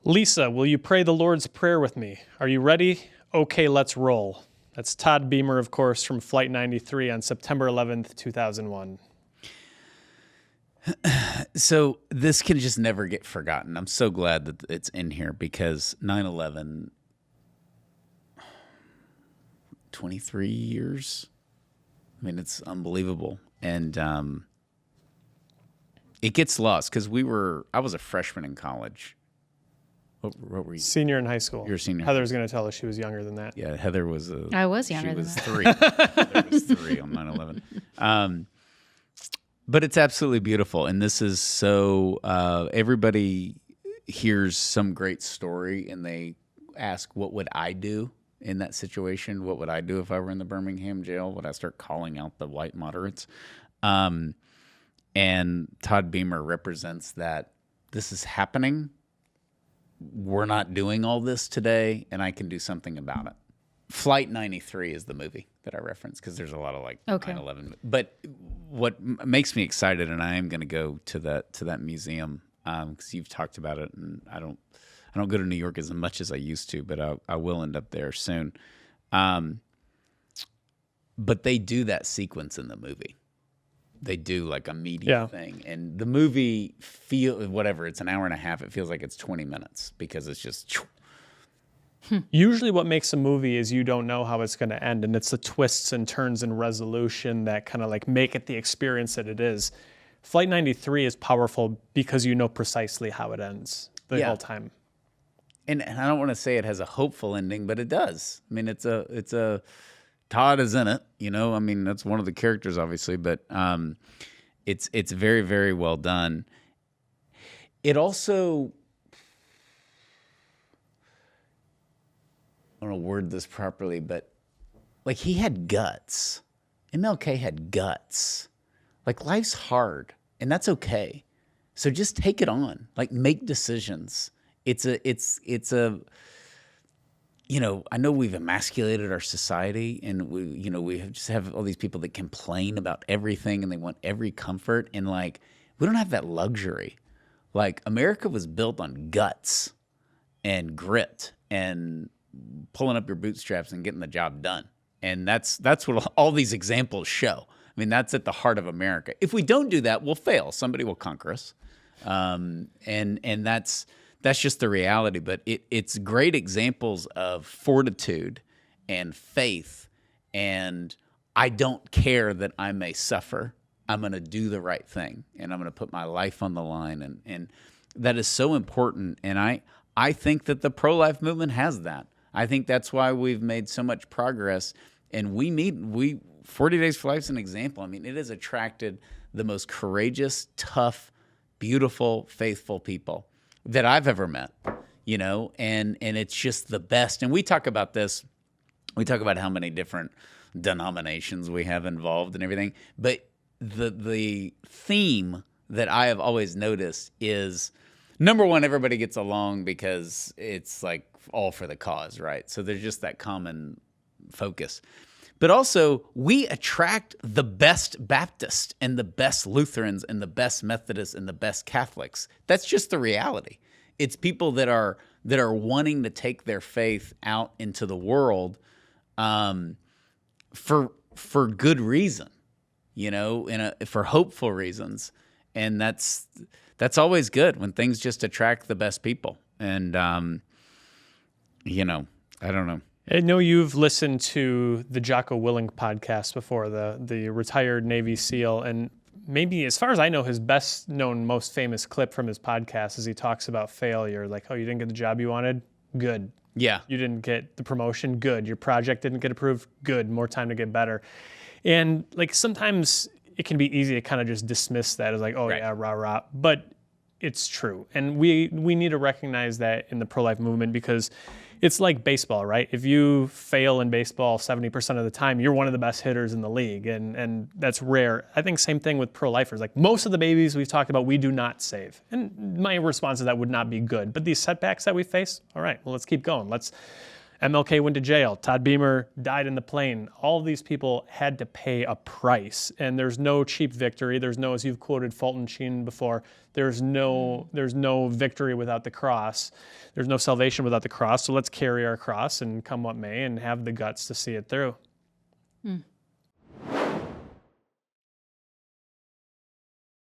Lisa, will you pray the Lord's Prayer with me? Are you ready? Okay, let's roll. That's Todd Beamer, of course, from Flight 93 on September 11th, 2001. So this can just never get forgotten. I'm so glad that it's in here because 9/11, 23 years. I mean, it's unbelievable. And it gets lost because I was a freshman in college. What were you? Senior in high school. You're a senior. Heather was going to tell us she was younger than that. Yeah, Heather was I was younger she than was that. 3. Heather was 3 on 9/11. But it's absolutely beautiful. And this is so, everybody hears some great story and they ask, what would I do in that situation? What would I do if I were in the Birmingham jail? Would I start calling out the white moderates? And Todd Beamer represents that this is happening. We're not doing all this today, and I can do something about it. Flight 93 is the movie that I referenced because there's a lot of 9/11. But what makes me excited, and I am going to go to that museum because you've talked about it, and I don't go to New York as much as I used to, but I will end up there soon. But they do that sequence in the movie. They do like a media thing, and the movie it's an hour and a half. It feels like it's 20 minutes because it's just. Usually what makes a movie is you don't know how it's going to end, and it's the twists and turns and resolution that kind of like make it the experience that it is. Flight 93 is powerful because you know precisely how it ends the whole time. And I don't want to say it has a hopeful ending, but it does. I mean, it's a Todd is in it, I mean, that's one of the characters, obviously, but it's very, very well done. It also, I don't want to word this properly, but like he had guts. MLK had guts. Like life's hard, and that's okay. So just take it on. Like make decisions. It's a I know we've emasculated our society, and we just have all these people that complain about everything and they want every comfort, and like we don't have that luxury. Like America was built on guts and grit and pulling up your bootstraps and getting the job done. And that's what all these examples show. I mean, that's at the heart of America. If we don't do that, we'll fail. Somebody will conquer us. And that's just the reality. But it's great examples of fortitude and faith. And I don't care that I may suffer. I'm going to do the right thing. And I'm going to put my life on the line. And that is so important. And I think that the pro-life movement has that. I think that's why we've made so much progress. And 40 Days for Life is an example. I mean, it has attracted the most courageous, tough, beautiful, faithful people that I've ever met, and it's just the best. And we talk about this. We talk about how many different denominations we have involved and everything. But the theme that I have always noticed is, number one, everybody gets along because it's like all for the cause, right? So there's just that common focus. But also, we attract the best Baptists and the best Lutherans and the best Methodists and the best Catholics. That's just the reality. It's people that are wanting to take their faith out into the world for good reason, for hopeful reasons. And that's always good when things just attract the best people. And I don't know. I know you've listened to the Jocko Willink podcast before, the retired Navy SEAL, and maybe, as far as I know, his best known, most famous clip from his podcast is he talks about failure. Like, oh, you didn't get the job you wanted? Good. Yeah. You didn't get the promotion? Good. Your project didn't get approved? Good. More time to get better. And like sometimes it can be easy to kind of just dismiss that as like, oh, right. Yeah, rah, rah. But it's true. And we need to recognize that in the pro-life movement because it's like baseball, right? If you fail in baseball 70% of the time, you're one of the best hitters in the league, and that's rare. I think same thing with pro-lifers. Like most of the babies we've talked about, we do not save. And my response to that would not be good. But these setbacks that we face, all right, well, let's keep going. Let's MLK went to jail. Todd Beamer died in the plane. All of these people had to pay a price, and there's no cheap victory. There's no, as you've quoted Fulton Sheen before, there's no victory without the cross. There's no salvation without the cross. So let's carry our cross and come what may and have the guts to see it through.